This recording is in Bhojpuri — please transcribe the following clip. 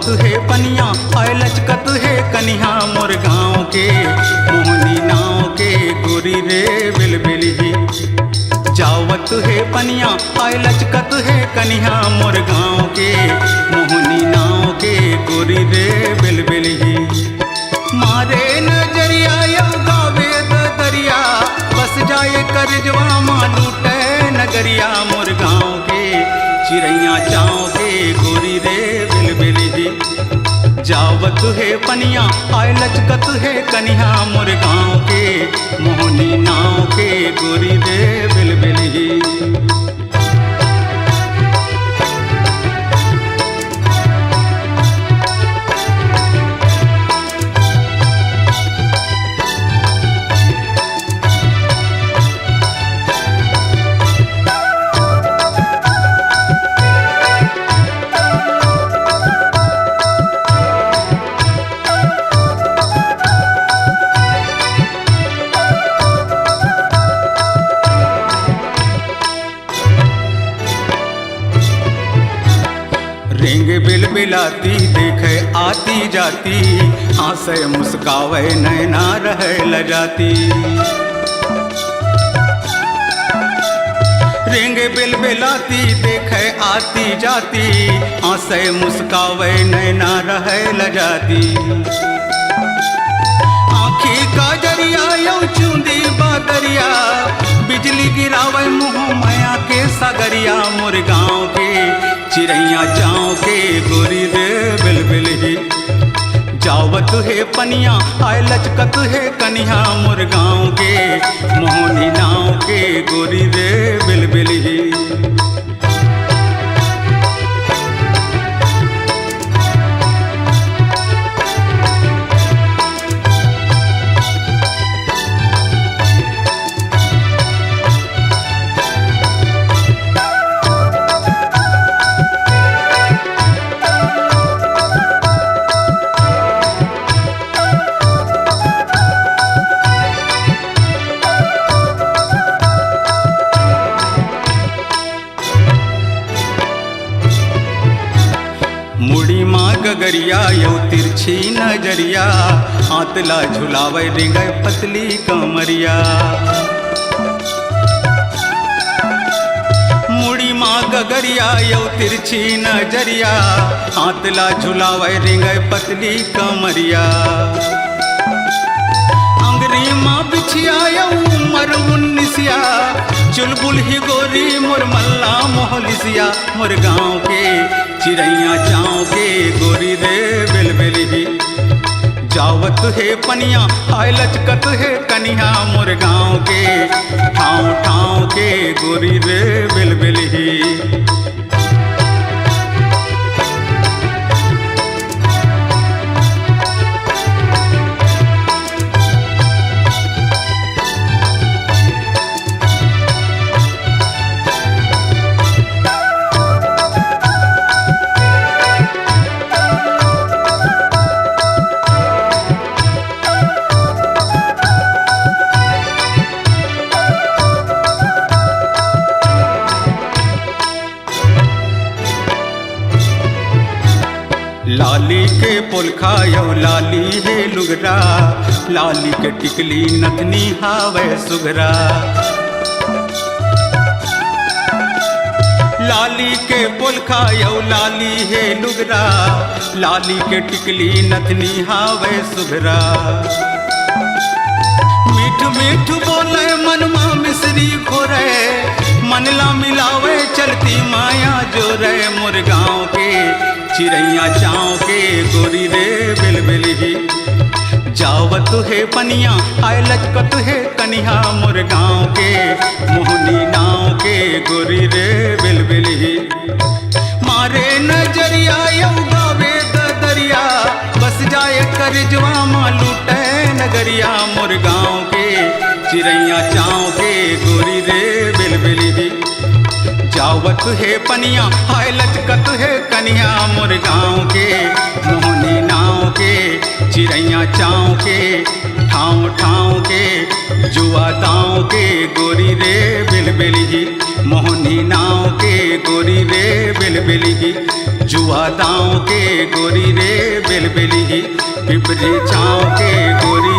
जावत है पनिया आय लचकत है कनिहा मोर गाँव के मोहनी नाव के गोरी रे बिलबिली। जावत है पनिया आय लचकत है कनिहा मोर गाँव के मोहनी नाव के गोरी रे बिलबिली। मारे नजरिया यौ गावे दरिया बस जाए करजवा माँ लूटे नगरिया मोर गाँव के चिड़ैया चाँव के गोरी रे बिलबिली। जावत है पनिया आय लचकत है कनिहा मोर गाँव के मोहनी नाव के गोरी रे बिलबिली। रेंगे बिलबिलाती देखे आती जाती हंसे मुस्कावे नैना रहे लजाती। रेंगे बिलबिलाती देखे आती जाती हंसे मुस्कावे नैना रहे लजाती। आँखी का जरिया यौ चूंदी बादरिया बिजली गिरावे मुँह माया के सागरिया मोर गाँव के चिड़ैया चाँव के गोरी रे बिलबिली। जावत है पनिया आय लचकत है कनिहा मोर गाँव के मोहनी नाव के गोरी रे बिलबिली। मुड़ी माँ गगरिया यौ तिरछी नजरिया हाथला झुलावे रिंगे पतली कमरिया। मुड़ी माँ गगरिया यौ तिरछी नजरिया हाथला झुलावे रिंगे पतली कमरिया। अंगरी माँ बिछिया यौ उमर 19 चुलबुल ही गोरी मोर मल्ला मोहलिसिया मोर गाँव के चिड़ैया चाँव के गोरी रे बिलबिली। जावत है पनिया आय लचकत है कनिहा मोर गाँव के ठाव ठाव के गोरी रे बिलबिली। लाली के पुलखा यौ लाली है लुगरा लाली के टिकली नथनी हावे सुगरा। लाली के पुलखा यौ लाली है लुगरा लाली के टिकली नथनी हावे सुगरा। मीठ मीठ बोले मनमा मिश्री खोरे मनला मिलावे चलती माया जोरे मोर गाँव के चिड़ैया चाँव के गोरी रे बिलबिली। जावत है पनिया आय लचकत है कनिहा मोर गाँव के मोहनी नाव के गोरी रे बिलबिली। मारे नजरिया यौ गावे दरिया बस जाए करजवा माँ लूटे नगरिया मोर गाँव के चिड़ैया चाँव के गोरी रे बिलबिली। जावत है पनिया आय लचकत है कनिहा मोर गाँव के मोहनी नाव के चिड़ैया चाँव के ठाव ठाव के जुआ दाँव के गोरी रे बिलबिली। मोहनी नाव के गोरी रे बिलबिली। कछुआ दाँव के गोरी रे बेलबेली पिपरी छाँव के गोरी